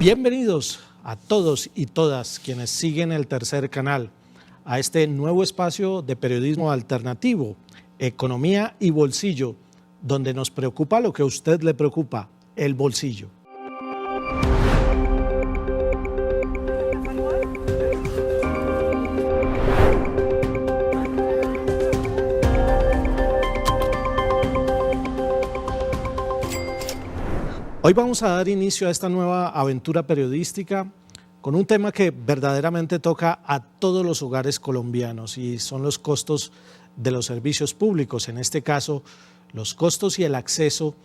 Bienvenidos a todos y todas quienes siguen el Tercer Canal, a este nuevo espacio de periodismo alternativo, economía y bolsillo, donde nos preocupa lo que a usted le preocupa, el bolsillo. Hoy vamos a dar inicio a esta nueva aventura periodística con un tema que verdaderamente toca a todos los hogares colombianos y son los costos de los servicios públicos, en este caso los costos y el acceso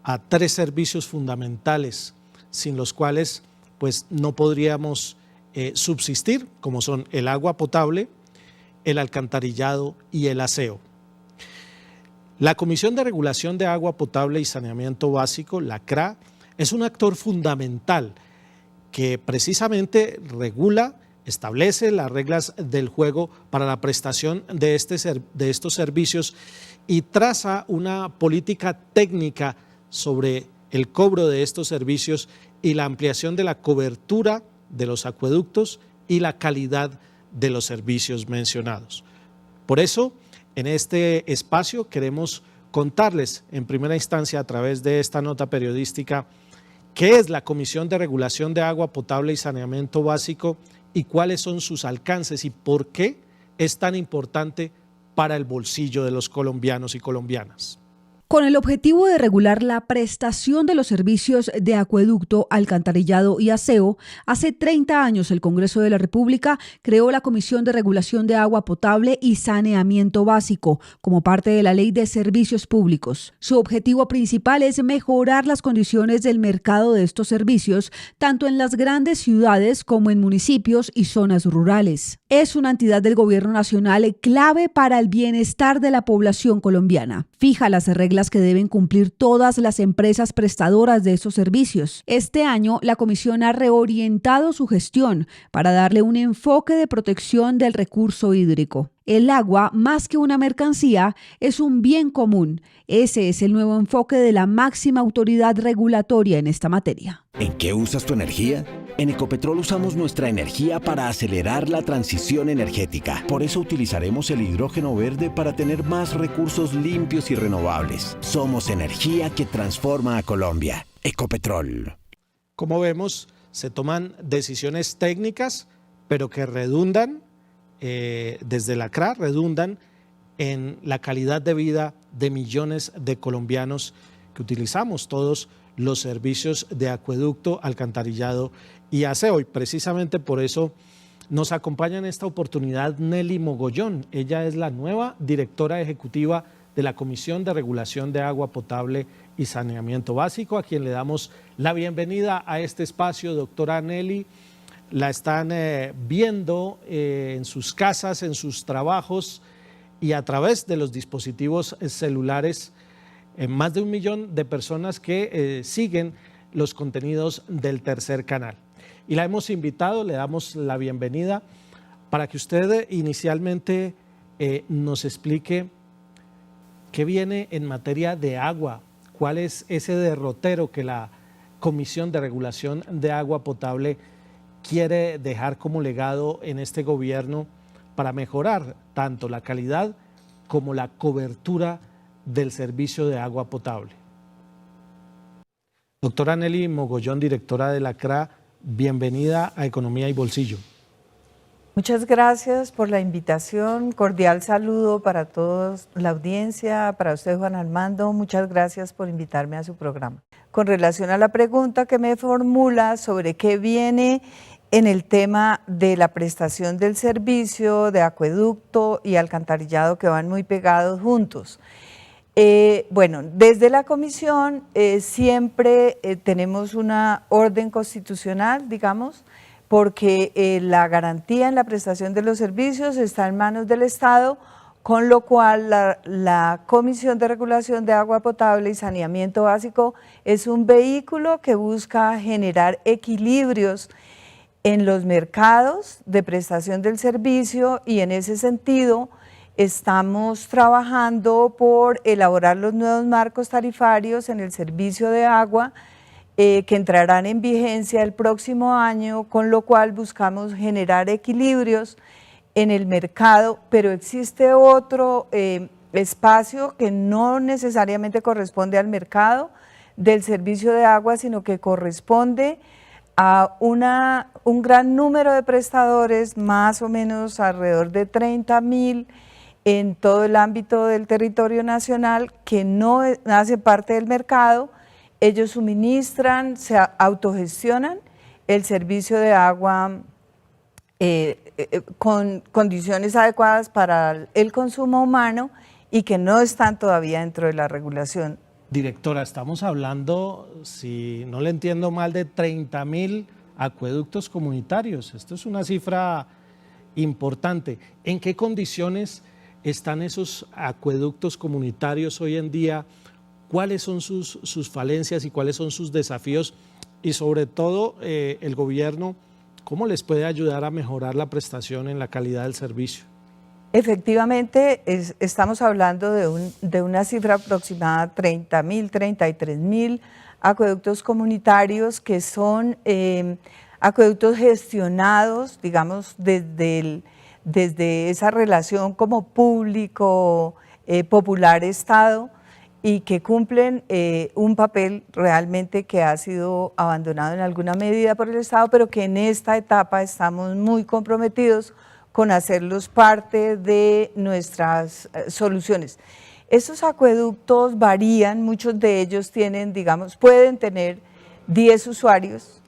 a tres servicios fundamentales sin los cuales pues no podríamos subsistir, como son el agua potable, el alcantarillado y el aseo. La Comisión de Regulación de Agua Potable y Saneamiento Básico, la CRA, es un actor fundamental que precisamente regula, establece las reglas del juego para la prestación de estos servicios y traza una política técnica sobre el cobro de estos servicios y la ampliación de la cobertura de los acueductos y la calidad de los servicios mencionados. Por eso, en este espacio queremos contarles en primera instancia a través de esta nota periodística qué es la Comisión de Regulación de Agua Potable y Saneamiento Básico y cuáles son sus alcances y por qué es tan importante para el bolsillo de los colombianos y colombianas. Con el objetivo de regular la prestación de los servicios de acueducto, alcantarillado y aseo, hace 30 años el Congreso de la República creó la Comisión de Regulación de Agua Potable y Saneamiento Básico como parte de la Ley de Servicios Públicos. Su objetivo principal es mejorar las condiciones del mercado de estos servicios, tanto en las grandes ciudades como en municipios y zonas rurales. Es una entidad del Gobierno Nacional clave para el bienestar de la población colombiana. Fija las reglas que deben cumplir todas las empresas prestadoras de estos servicios. Este año, la Comisión ha reorientado su gestión para darle un enfoque de protección del recurso hídrico. El agua, más que una mercancía, es un bien común. Ese es el nuevo enfoque de la máxima autoridad regulatoria en esta materia. ¿En qué usas tu energía? En Ecopetrol usamos nuestra energía para acelerar la transición energética. Por eso utilizaremos el hidrógeno verde para tener más recursos limpios y renovables. Somos energía que transforma a Colombia. Ecopetrol. Como vemos, se toman decisiones técnicas, pero que redundan, desde la CRA, redundan en la calidad de vida de millones de colombianos que utilizamos todos los servicios de acueducto, alcantarillado y aseo. Y precisamente por eso nos acompaña en esta oportunidad Nelly Mogollón. Ella es la nueva directora ejecutiva de la Comisión de Regulación de Agua Potable y Saneamiento Básico, a quien le damos la bienvenida a este espacio. Doctora Nelly, la están viendo en sus casas, en sus trabajos y a través de los dispositivos celulares, más de 1 millón de personas que siguen los contenidos del Tercer Canal. Y la hemos invitado, le damos la bienvenida para que usted inicialmente nos explique qué viene en materia de agua, cuál es ese derrotero que la Comisión de Regulación de Agua Potable quiere dejar como legado en este gobierno para mejorar tanto la calidad como la cobertura del servicio de agua potable. Doctora Nelly Mogollón, directora de la CRA, bienvenida a Economía y Bolsillo. Muchas gracias por la invitación, cordial saludo para todos la audiencia, para usted Juan Armando, muchas gracias por invitarme a su programa. Con relación a la pregunta que me formula sobre qué viene en el tema de la prestación del servicio de acueducto y alcantarillado que van muy pegados juntos. Bueno, desde la comisión siempre tenemos una orden constitucional, digamos, porque la garantía en la prestación de los servicios está en manos del Estado, con lo cual la Comisión de Regulación de Agua Potable y Saneamiento Básico es un vehículo que busca generar equilibrios en los mercados de prestación del servicio y en ese sentido estamos trabajando por elaborar los nuevos marcos tarifarios en el servicio de agua que entrarán en vigencia el próximo año, con lo cual buscamos generar equilibrios en el mercado, pero existe otro espacio que no necesariamente corresponde al mercado del servicio de agua, sino que corresponde a un gran número de prestadores, más o menos alrededor de 30.000 en todo el ámbito del territorio nacional, que no hace parte del mercado. Ellos suministran, se autogestionan el servicio de agua con condiciones adecuadas para el consumo humano y que no están todavía dentro de la regulación. Directora, estamos hablando, si no le entiendo mal, de 30.000 acueductos comunitarios. Esto es una cifra importante. ¿En qué condiciones están esos acueductos comunitarios hoy en día? ¿Cuáles son sus falencias y cuáles son sus desafíos? Y sobre todo, el gobierno, ¿cómo les puede ayudar a mejorar la prestación en la calidad del servicio? Efectivamente, estamos hablando de una cifra aproximada, 30.000, 33.000 acueductos comunitarios que son acueductos gestionados, digamos, desde esa relación como público, popular, Estado, y que cumplen un papel realmente que ha sido abandonado en alguna medida por el Estado, pero que en esta etapa estamos muy comprometidos con hacerlos parte de nuestras soluciones. Estos acueductos varían, muchos de ellos tienen, digamos, pueden tener 10 usuarios,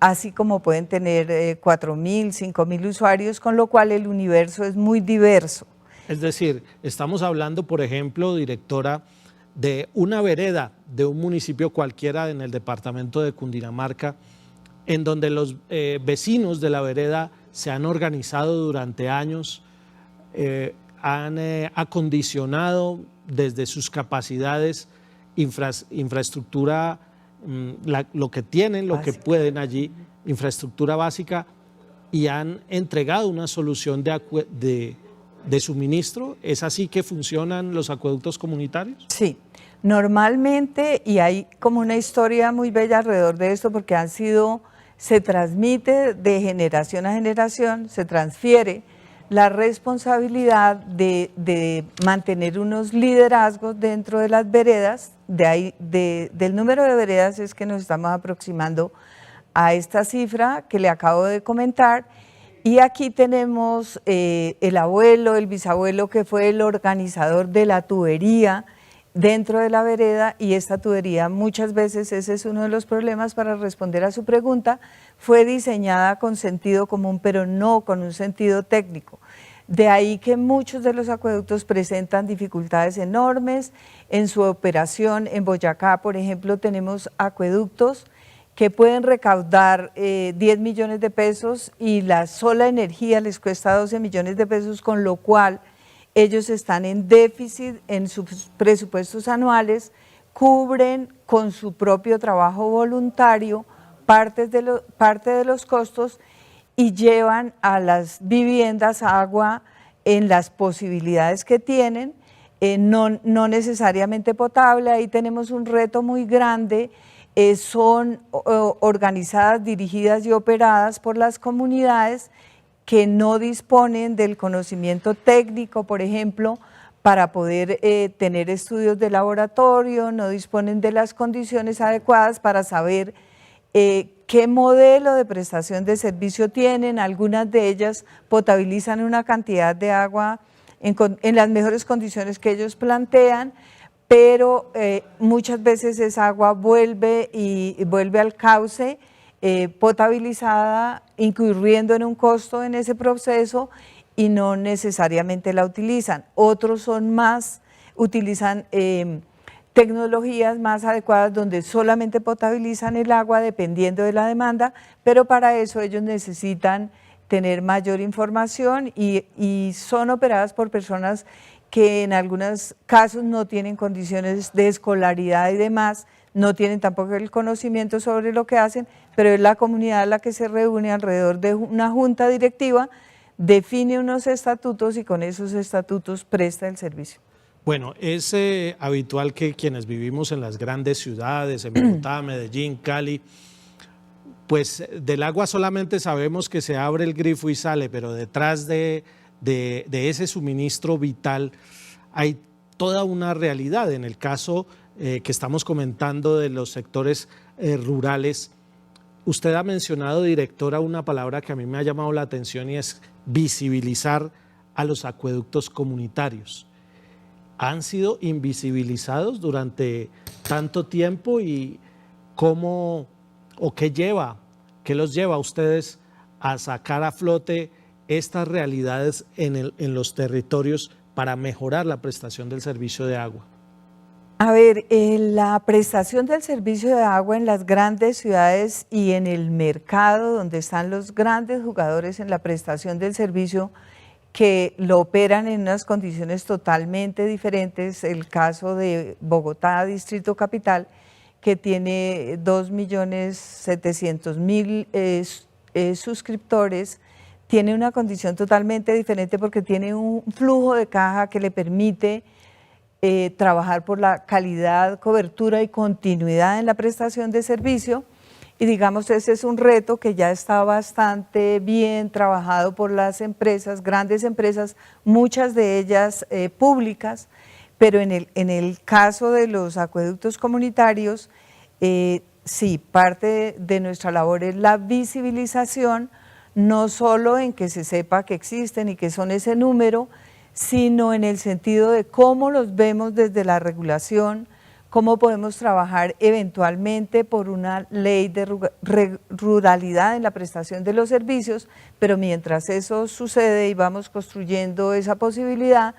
así como pueden tener 4.000, 5.000 usuarios, con lo cual el universo es muy diverso. Es decir, estamos hablando, por ejemplo, directora, de una vereda de un municipio cualquiera en el departamento de Cundinamarca, en donde los vecinos de la vereda se han organizado durante años, han acondicionado desde sus capacidades infraestructura, lo que tienen, lo que pueden allí, infraestructura básica, y han entregado una solución de suministro. ¿Es así que funcionan los acueductos comunitarios? Sí, normalmente, y hay como una historia muy bella alrededor de esto, porque se transmite de generación a generación, se transfiere la responsabilidad de mantener unos liderazgos dentro de las veredas. Del número de veredas es que nos estamos aproximando a esta cifra que le acabo de comentar. Y aquí tenemos el abuelo, el bisabuelo, que fue el organizador de la tubería dentro de la vereda, y esta tubería, muchas veces ese es uno de los problemas para responder a su pregunta, fue diseñada con sentido común, pero no con un sentido técnico. De ahí que muchos de los acueductos presentan dificultades enormes en su operación. En Boyacá, por ejemplo, tenemos acueductos que pueden recaudar 10 millones de pesos y la sola energía les cuesta 12 millones de pesos, con lo cual ellos están en déficit en sus presupuestos anuales, cubren con su propio trabajo voluntario parte de los costos y llevan a las viviendas agua en las posibilidades que tienen, no necesariamente potable. Ahí tenemos un reto muy grande. Son organizadas, dirigidas y operadas por las comunidades que no disponen del conocimiento técnico, por ejemplo, para poder tener estudios de laboratorio, no disponen de las condiciones adecuadas para saber qué modelo de prestación de servicio tienen. Algunas de ellas potabilizan una cantidad de agua en las mejores condiciones que ellos plantean, pero muchas veces esa agua vuelve al cauce potabilizada, incurriendo en un costo en ese proceso, y no necesariamente la utilizan. Otros utilizan tecnologías más adecuadas donde solamente potabilizan el agua dependiendo de la demanda, pero para eso ellos necesitan tener mayor información y son operadas por personas que en algunos casos no tienen condiciones de escolaridad y demás, no tienen tampoco el conocimiento sobre lo que hacen, pero es la comunidad la que se reúne alrededor de una junta directiva, define unos estatutos y con esos estatutos presta el servicio. Bueno, es habitual que quienes vivimos en las grandes ciudades, en Bogotá, Medellín, Cali, pues del agua solamente sabemos que se abre el grifo y sale, pero detrás de ese suministro vital hay toda una realidad. En el caso que estamos comentando de los sectores rurales, usted ha mencionado, directora, una palabra que a mí me ha llamado la atención y es visibilizar a los acueductos comunitarios. ¿Han sido invisibilizados durante tanto tiempo y cómo o qué los lleva a ustedes a sacar a flote estas realidades en los territorios para mejorar la prestación del servicio de agua? A ver, la prestación del servicio de agua en las grandes ciudades y en el mercado donde están los grandes jugadores en la prestación del servicio que lo operan en unas condiciones totalmente diferentes, el caso de Bogotá, Distrito Capital, que tiene 2.700.000 suscriptores, tiene una condición totalmente diferente porque tiene un flujo de caja que le permite trabajar por la calidad, cobertura y continuidad en la prestación de servicio. Y digamos, ese es un reto que ya está bastante bien trabajado por las empresas, grandes empresas, muchas de ellas públicas, pero en el caso de los acueductos comunitarios, sí, parte de nuestra labor es la visibilización, no solo en que se sepa que existen y que son ese número, sino en el sentido de cómo los vemos desde la regulación, cómo podemos trabajar eventualmente por una ley de ruralidad en la prestación de los servicios, pero mientras eso sucede y vamos construyendo esa posibilidad,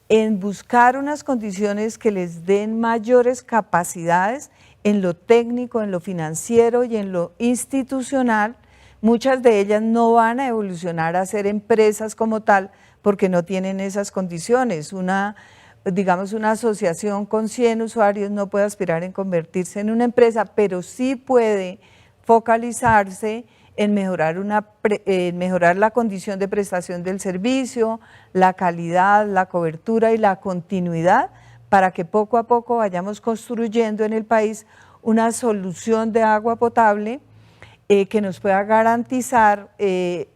en buscar unas condiciones que les den mayores capacidades en lo técnico, en lo financiero y en lo institucional. Muchas de ellas no van a evolucionar a ser empresas como tal porque no tienen esas condiciones. Digamos, una asociación con 100 usuarios no puede aspirar en convertirse en una empresa, pero sí puede focalizarse en mejorar la condición de prestación del servicio, la calidad, la cobertura y la continuidad, para que poco a poco vayamos construyendo en el país una solución de agua potable que nos pueda garantizar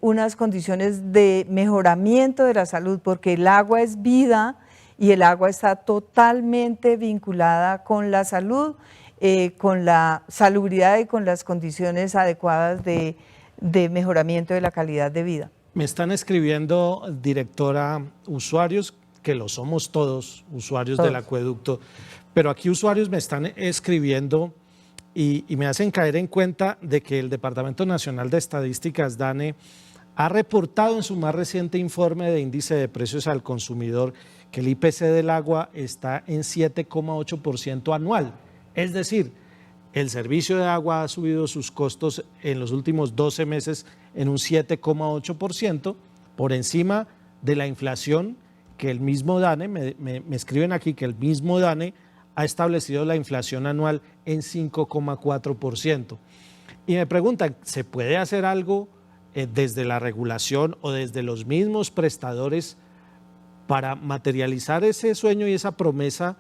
unas condiciones de mejoramiento de la salud, porque el agua es vida y el agua está totalmente vinculada con la salud, con la salubridad y con las condiciones adecuadas de mejoramiento de la calidad de vida. Me están escribiendo, directora, usuarios, que lo somos todos, usuarios del acueducto, pero aquí usuarios me están escribiendo y me hacen caer en cuenta de que el Departamento Nacional de Estadísticas, DANE, ha reportado en su más reciente informe de índice de precios al consumidor que el IPC del agua está en 7,8% anual. Es decir, el servicio de agua ha subido sus costos en los últimos 12 meses en un 7,8%, por encima de la inflación que el mismo DANE, me escriben aquí que el mismo DANE ha establecido la inflación anual en 5,4%. Y me preguntan, ¿se puede hacer algo desde la regulación o desde los mismos prestadores para materializar ese sueño y esa promesa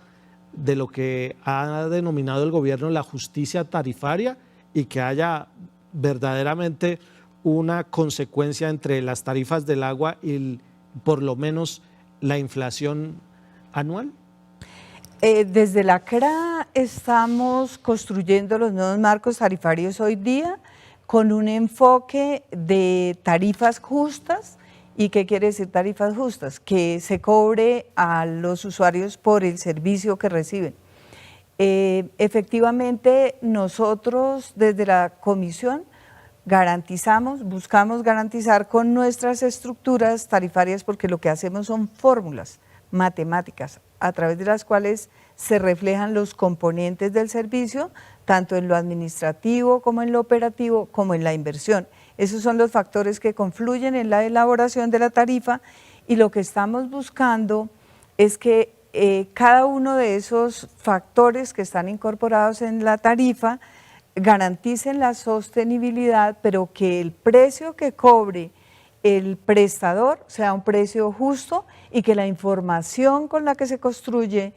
de lo que ha denominado el gobierno la justicia tarifaria y que haya verdaderamente una consecuencia entre las tarifas del agua y por lo menos la inflación anual? Desde la CRA estamos construyendo los nuevos marcos tarifarios hoy día con un enfoque de tarifas justas. ¿Y qué quiere decir tarifas justas? Que se cobre a los usuarios por el servicio que reciben. Efectivamente, nosotros desde la comisión buscamos garantizar con nuestras estructuras tarifarias, porque lo que hacemos son fórmulas matemáticas a través de las cuales se reflejan los componentes del servicio, tanto en lo administrativo como en lo operativo, como en la inversión. Esos son los factores que confluyen en la elaboración de la tarifa, y lo que estamos buscando es que cada uno de esos factores que están incorporados en la tarifa garanticen la sostenibilidad, pero que el precio que cobre el prestador sea un precio justo y que la información con la que se construye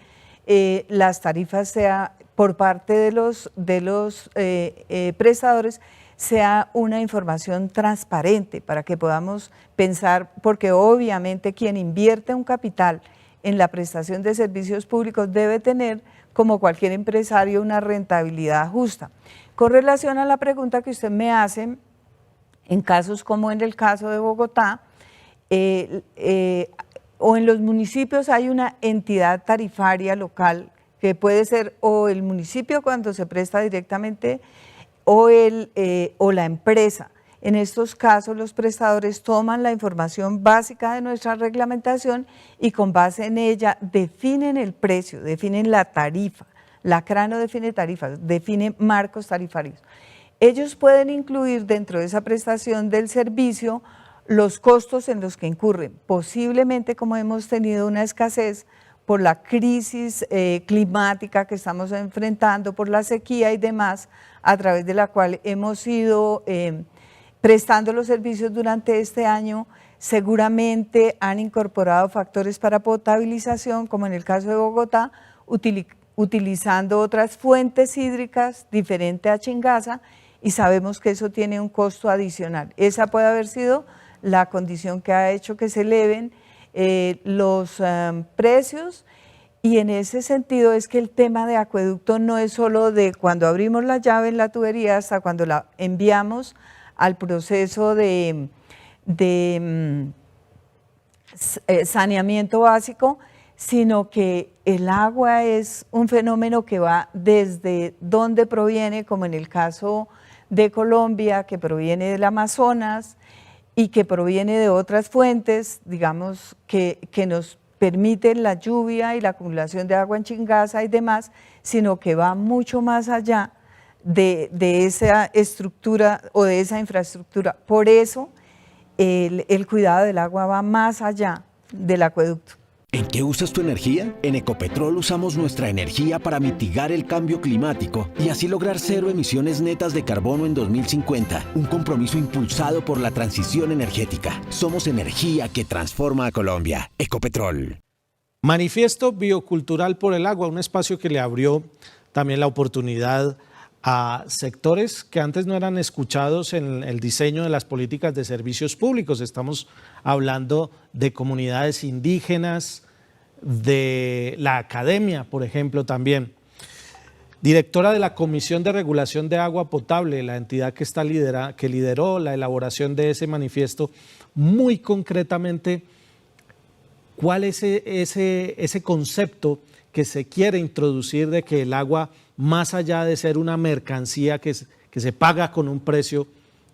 las tarifas sea por parte de los prestadores sea una información transparente para que podamos pensar, porque obviamente quien invierte un capital en la prestación de servicios públicos debe tener, como cualquier empresario, una rentabilidad justa. Con relación a la pregunta que usted me hace, en casos como en el caso de Bogotá, o en los municipios hay una entidad tarifaria local que puede ser o el municipio cuando se presta directamente o la empresa. En estos casos los prestadores toman la información básica de nuestra reglamentación y con base en ella definen el precio, definen la tarifa. La CRA no define tarifas, define marcos tarifarios. Ellos pueden incluir dentro de esa prestación del servicio los costos en los que incurren. Posiblemente, como hemos tenido una escasez por la crisis climática que estamos enfrentando, por la sequía y demás, a través de la cual hemos ido prestando los servicios durante este año, seguramente han incorporado factores para potabilización, como en el caso de Bogotá, utilizando otras fuentes hídricas diferente a Chingaza, y sabemos que eso tiene un costo adicional. Esa puede haber sido la condición que ha hecho que se eleven los precios, y en ese sentido es que el tema de acueducto no es solo de cuando abrimos la llave en la tubería hasta cuando la enviamos al proceso de saneamiento básico, sino que el agua es un fenómeno que va desde donde proviene, como en el caso de Colombia, que proviene del Amazonas y que proviene de otras fuentes, digamos, que nos permiten la lluvia y la acumulación de agua en Chingaza y demás, sino que va mucho más allá de esa estructura o de esa infraestructura. Por eso el cuidado del agua va más allá del acueducto. ¿En qué usas tu energía? En Ecopetrol usamos nuestra energía para mitigar el cambio climático y así lograr 0 emisiones netas de carbono en 2050. Un compromiso impulsado por la transición energética. Somos energía que transforma a Colombia. Ecopetrol. Manifiesto Biocultural por el Agua, un espacio que le abrió también la oportunidad a sectores que antes no eran escuchados en el diseño de las políticas de servicios públicos. Estamos hablando de comunidades indígenas, de la academia, por ejemplo, también. Directora de la Comisión de Regulación de Agua Potable, la entidad que lideró la elaboración de ese manifiesto, muy concretamente, ¿cuál es ese concepto que se quiere introducir de que el agua, más allá de ser una mercancía que se paga con un precio,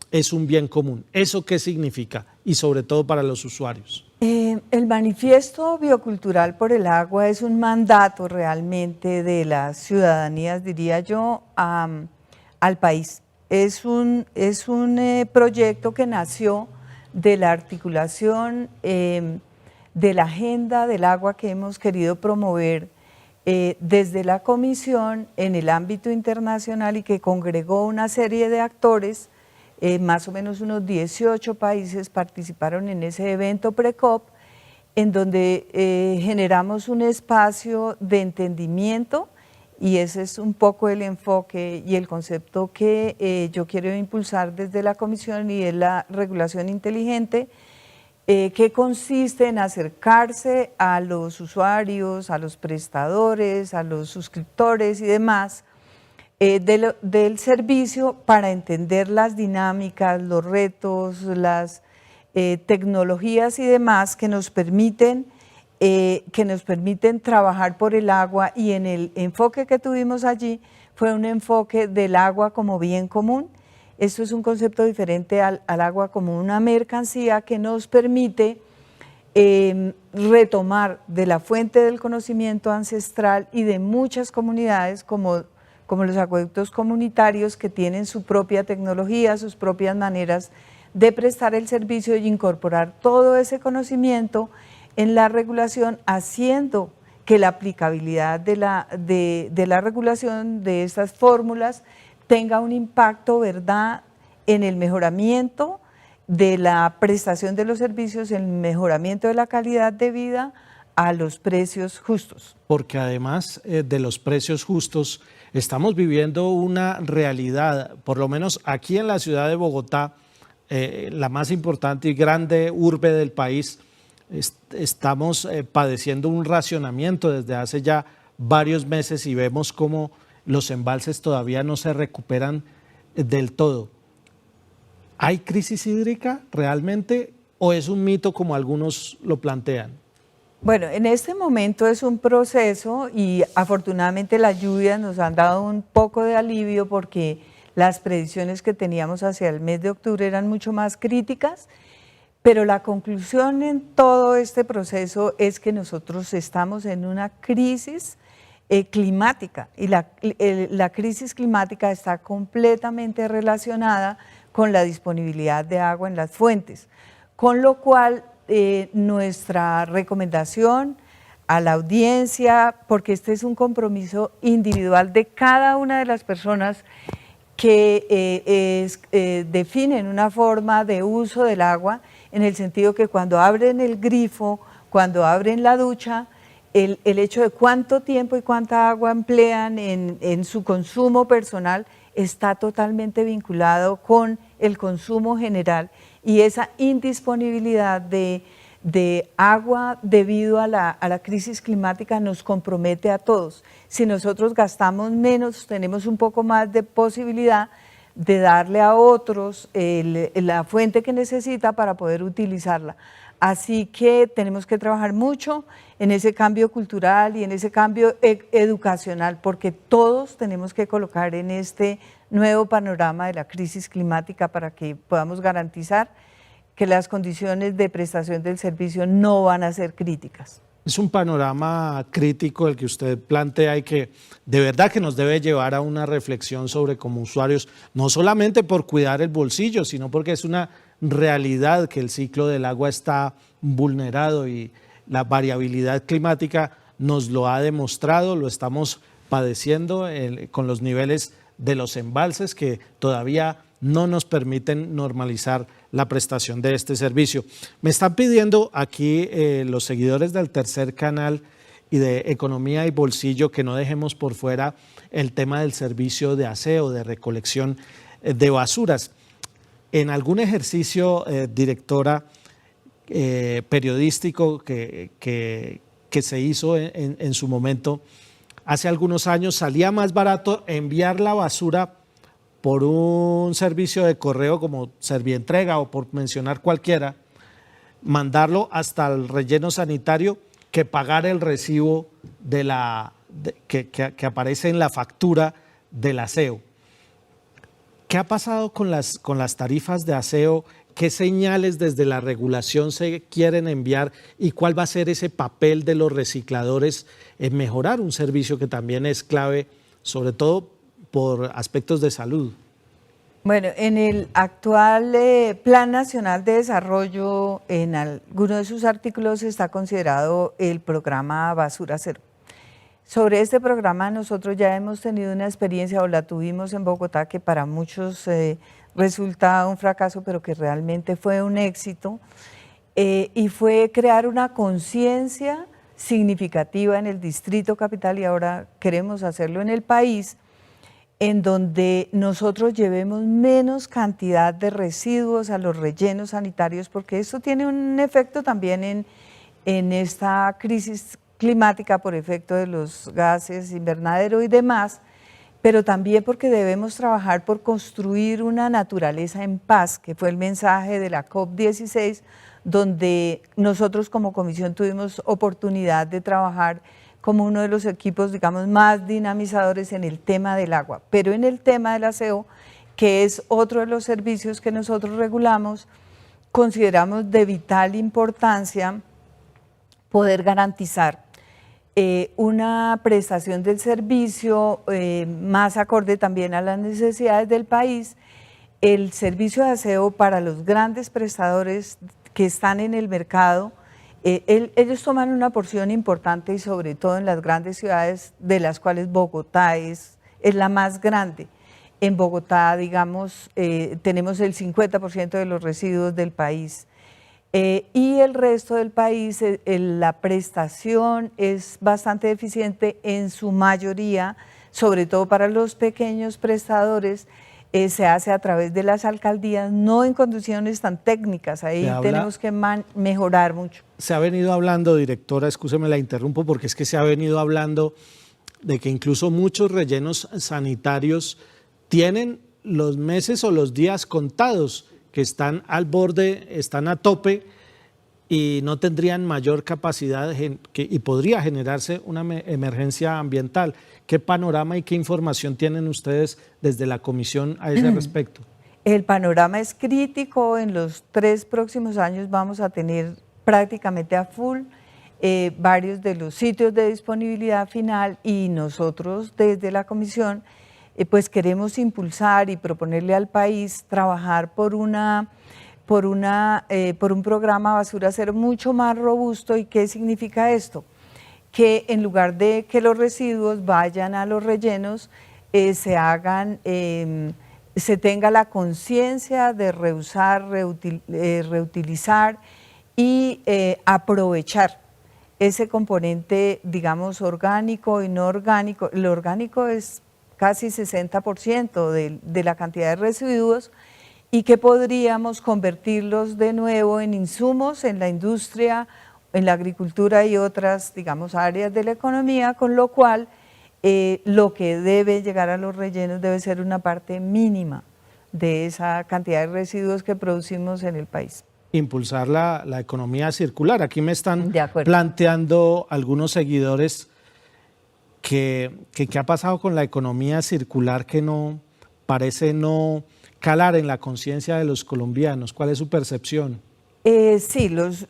es un bien común? ¿Eso qué significa? Y sobre todo para los usuarios. El manifiesto biocultural por el agua es un mandato realmente de las ciudadanías, diría yo, al país. Es un proyecto que nació de la articulación de la agenda del agua que hemos querido promover desde la Comisión en el ámbito internacional y que congregó una serie de actores. Más o menos unos 18 países participaron en ese evento PRECOP, en donde generamos un espacio de entendimiento, y ese es un poco el enfoque y el concepto que yo quiero impulsar desde la Comisión, y es la regulación inteligente, que consiste en acercarse a los usuarios, a los prestadores, a los suscriptores y demás, del servicio, para entender las dinámicas, los retos, las tecnologías y demás que nos permiten trabajar por el agua. Y en el enfoque que tuvimos allí fue un enfoque del agua como bien común. Esto es un concepto diferente al agua como una mercancía que nos permite retomar de la fuente del conocimiento ancestral y de muchas comunidades como los acueductos comunitarios, que tienen su propia tecnología, sus propias maneras de prestar el servicio, y incorporar todo ese conocimiento en la regulación, haciendo que la aplicabilidad de la regulación de estas fórmulas tenga un impacto, ¿verdad?, en el mejoramiento de la prestación de los servicios, el mejoramiento de la calidad de vida a los precios justos. Porque además de los precios justos, estamos viviendo una realidad, por lo menos aquí en la ciudad de Bogotá, la más importante y grande urbe del país, estamos padeciendo un racionamiento desde hace ya varios meses y vemos cómo los embalses todavía no se recuperan del todo. ¿Hay crisis hídrica realmente o es un mito como algunos lo plantean? Bueno, en este momento es un proceso y afortunadamente las lluvias nos han dado un poco de alivio porque las predicciones que teníamos hacia el mes de octubre eran mucho más críticas, pero la conclusión en todo este proceso es que nosotros estamos en una crisis climática y la crisis climática está completamente relacionada con la disponibilidad de agua en las fuentes, con lo cual nuestra recomendación a la audiencia, porque este es un compromiso individual de cada una de las personas que definen una forma de uso del agua, en el sentido que cuando abren el grifo, cuando abren la ducha, el hecho de cuánto tiempo y cuánta agua emplean en su consumo personal está totalmente vinculado con el consumo general y esa indisponibilidad de agua debido a la crisis climática nos compromete a todos. Si nosotros gastamos menos, tenemos un poco más de posibilidad de darle a otros la fuente que necesita para poder utilizarla. Así que tenemos que trabajar mucho en ese cambio cultural y en ese cambio educacional, porque todos tenemos que colocar en este nuevo panorama de la crisis climática para que podamos garantizar que las condiciones de prestación del servicio no van a ser críticas. Es un panorama crítico el que usted plantea y que de verdad que nos debe llevar a una reflexión sobre como usuarios, no solamente por cuidar el bolsillo, sino porque es una realidad que el ciclo del agua está vulnerado y la variabilidad climática nos lo ha demostrado, lo estamos padeciendo con los niveles de los embalses que todavía no nos permiten normalizar la prestación de este servicio. Me están pidiendo aquí los seguidores del Tercer Canal y de Economía y Bolsillo que no dejemos por fuera el tema del servicio de aseo, de recolección de basuras. En algún ejercicio, directora, periodístico que se hizo en su momento, hace algunos años salía más barato enviar la basura por un servicio de correo como Servientrega o por mencionar cualquiera, mandarlo hasta el relleno sanitario que pagar el recibo que aparece en la factura del aseo. ¿Qué ha pasado con las tarifas de aseo? ¿Qué señales desde la regulación se quieren enviar y cuál va a ser ese papel de los recicladores en mejorar un servicio que también es clave, sobre todo por aspectos de salud? Bueno, en el actual Plan Nacional de Desarrollo, en alguno de sus artículos está considerado el programa Basura Cero. Sobre este programa nosotros ya hemos tenido una experiencia, o la tuvimos en Bogotá, que para muchos resulta un fracaso, pero que realmente fue un éxito, y fue crear una conciencia significativa en el Distrito Capital, y ahora queremos hacerlo en el país, en donde nosotros llevemos menos cantidad de residuos a los rellenos sanitarios, porque esto tiene un efecto también en esta crisis climática por efecto de los gases invernadero y demás, pero también porque debemos trabajar por construir una naturaleza en paz, que fue el mensaje de la COP16, donde nosotros como comisión tuvimos oportunidad de trabajar como uno de los equipos, digamos, más dinamizadores en el tema del agua, pero en el tema del aseo, que es otro de los servicios que nosotros regulamos, consideramos de vital importancia poder garantizar una prestación del servicio más acorde también a las necesidades del país, el servicio de aseo para los grandes prestadores que están en el mercado. Ellos toman una porción importante y sobre todo en las grandes ciudades, de las cuales Bogotá es la más grande. En Bogotá, digamos, tenemos el 50% de los residuos del país. Y el resto del país, la prestación es bastante deficiente en su mayoría, sobre todo para los pequeños prestadores, se hace a través de las alcaldías, no en condiciones tan técnicas, ahí tenemos que mejorar mucho. Se ha venido hablando, directora, excúseme la interrumpo, porque es que se ha venido hablando de que incluso muchos rellenos sanitarios tienen los meses o los días contados, que están al borde, están a tope y no tendrían mayor capacidad y podría generarse una emergencia ambiental. ¿Qué panorama y qué información tienen ustedes desde la comisión a ese respecto? El panorama es crítico. En los 3 próximos años vamos a tener prácticamente a full varios de los sitios de disponibilidad final, y nosotros desde la comisión pues queremos impulsar y proponerle al país trabajar por un programa basura cero mucho más robusto. ¿Y qué significa esto? Que en lugar de que los residuos vayan a los rellenos, se tenga la conciencia de reusar, reutilizar y aprovechar ese componente, digamos, orgánico y no orgánico. Lo orgánico es casi 60% de la cantidad de residuos, y que podríamos convertirlos de nuevo en insumos en la industria, en la agricultura y otras, digamos, áreas de la economía, con lo cual lo que debe llegar a los rellenos debe ser una parte mínima de esa cantidad de residuos que producimos en el país. Impulsar la economía circular. Aquí me están planteando algunos seguidores que qué ha pasado con la economía circular, que no parece no calar en la conciencia de los colombianos. ¿Cuál es su percepción? Sí, los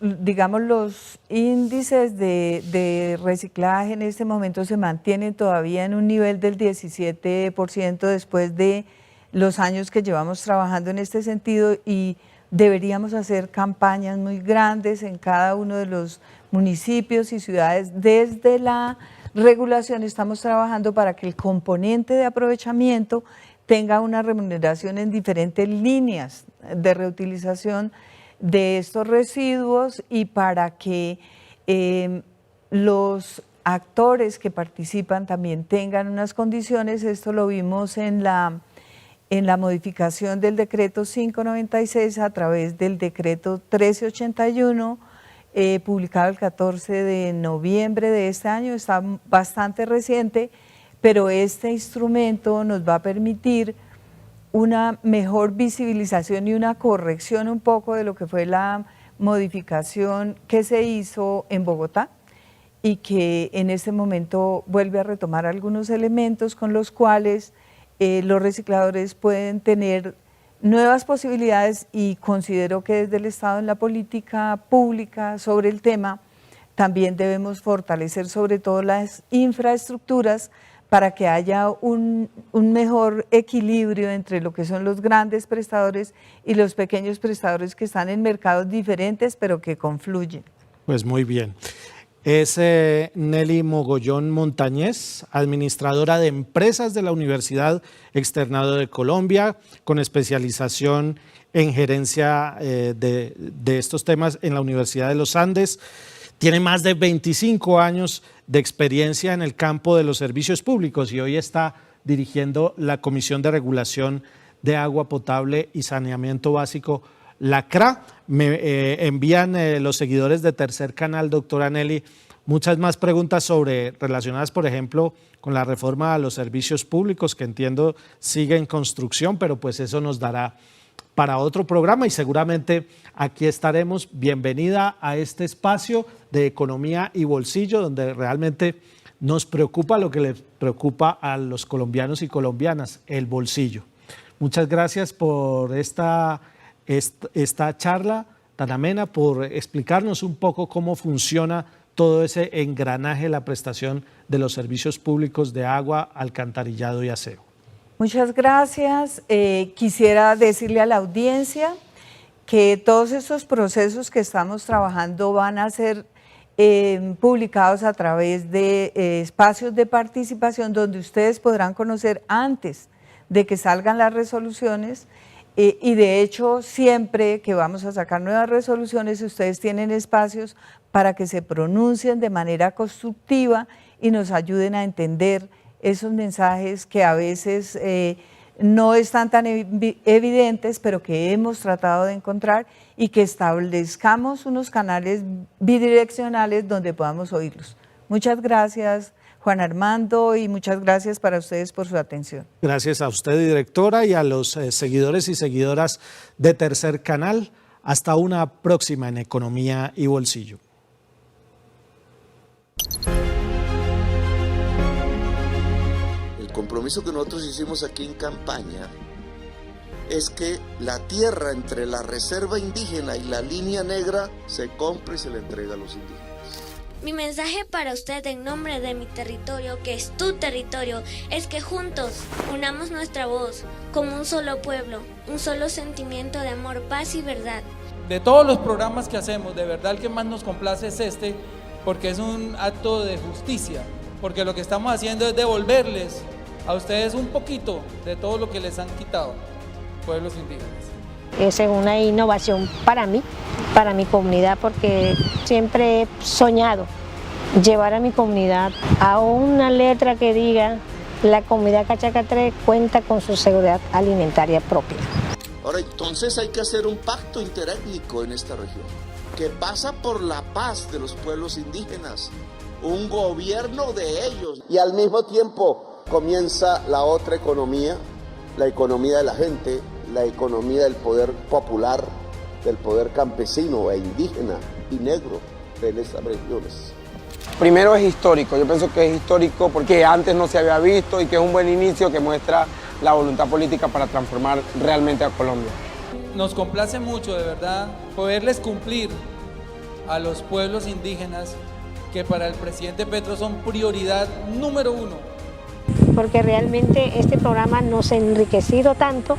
índices de reciclaje en este momento se mantienen todavía en un nivel del 17% después de los años que llevamos trabajando en este sentido, y deberíamos hacer campañas muy grandes en cada uno de los municipios y ciudades. Desde la regulación estamos trabajando para que el componente de aprovechamiento tenga una remuneración en diferentes líneas de reutilización de estos residuos, y para que los actores que participan también tengan unas condiciones. Esto lo vimos en la modificación del decreto 596 a través del decreto 1381, publicado el 14 de noviembre de este año. Está bastante reciente, pero este instrumento nos va a permitir una mejor visibilización y una corrección un poco de lo que fue la modificación que se hizo en Bogotá, y que en este momento vuelve a retomar algunos elementos con los cuales los recicladores pueden tener nuevas posibilidades, y considero que desde el Estado, en la política pública sobre el tema, también debemos fortalecer sobre todo las infraestructuras para que haya un mejor equilibrio entre lo que son los grandes prestadores y los pequeños prestadores, que están en mercados diferentes pero que confluyen. Pues muy bien. Es Nelly Mogollón Montañez, administradora de empresas de la Universidad Externado de Colombia, con especialización en gerencia de estos temas en la Universidad de los Andes. Tiene más de 25 años de experiencia en el campo de los servicios públicos y hoy está dirigiendo la Comisión de Regulación de Agua Potable y Saneamiento Básico, la CRA. Me envían los seguidores de Tercer Canal, doctora Nelly, muchas más preguntas relacionadas, por ejemplo, con la reforma a los servicios públicos, que entiendo sigue en construcción, pero pues eso nos dará para otro programa, y seguramente aquí estaremos. Bienvenida a este espacio de economía y bolsillo, donde realmente nos preocupa lo que les preocupa a los colombianos y colombianas, el bolsillo. Muchas gracias por esta charla tan amena, por explicarnos un poco cómo funciona todo ese engranaje de la prestación de los servicios públicos de agua, alcantarillado y aseo. Muchas gracias. Quisiera decirle a la audiencia que todos estos procesos que estamos trabajando van a ser publicados a través de espacios de participación, donde ustedes podrán conocer antes de que salgan las resoluciones. Y de hecho, siempre que vamos a sacar nuevas resoluciones, ustedes tienen espacios para que se pronuncien de manera constructiva y nos ayuden a entender esos mensajes que a veces no están tan evidentes, pero que hemos tratado de encontrar, y que establezcamos unos canales bidireccionales donde podamos oírlos. Muchas gracias, Juan Armando, y muchas gracias para ustedes por su atención. Gracias a usted, directora, y a los seguidores y seguidoras de Tercer Canal. Hasta una próxima en Economía y Bolsillo. El compromiso que nosotros hicimos aquí en campaña es que la tierra entre la reserva indígena y la línea negra se compre y se le entrega a los indígenas. Mi mensaje para usted en nombre de mi territorio, que es tu territorio, es que juntos unamos nuestra voz como un solo pueblo, un solo sentimiento de amor, paz y verdad. De todos los programas que hacemos, de verdad el que más nos complace es este, porque es un acto de justicia, porque lo que estamos haciendo es devolverles a ustedes un poquito de todo lo que les han quitado, pueblos indígenas. Es una innovación para mí, para mi comunidad, porque siempre he soñado llevar a mi comunidad a una letra que diga: la comunidad Cachacatré cuenta con su seguridad alimentaria propia. Ahora, entonces hay que hacer un pacto interétnico en esta región, que pasa por la paz de los pueblos indígenas, un gobierno de ellos, y al mismo tiempo comienza la otra economía, la economía de la gente, la economía del poder popular, del poder campesino e indígena y negro en estas regiones. Primero es histórico, yo pienso que es histórico porque antes no se había visto y que es un buen inicio que muestra la voluntad política para transformar realmente a Colombia. Nos complace mucho, de verdad, poderles cumplir a los pueblos indígenas que para el presidente Petro son prioridad número uno. Porque realmente este programa nos ha enriquecido tanto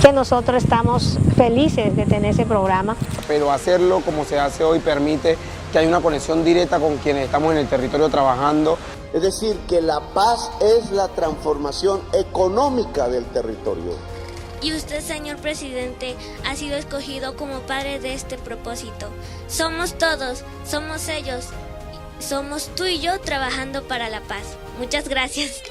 que nosotros estamos felices de tener ese programa. Pero hacerlo como se hace hoy permite que haya una conexión directa con quienes estamos en el territorio trabajando. Es decir, que la paz es la transformación económica del territorio. Y usted, señor presidente, ha sido escogido como padre de este propósito. Somos todos, somos ellos, somos tú y yo trabajando para la paz. Muchas gracias.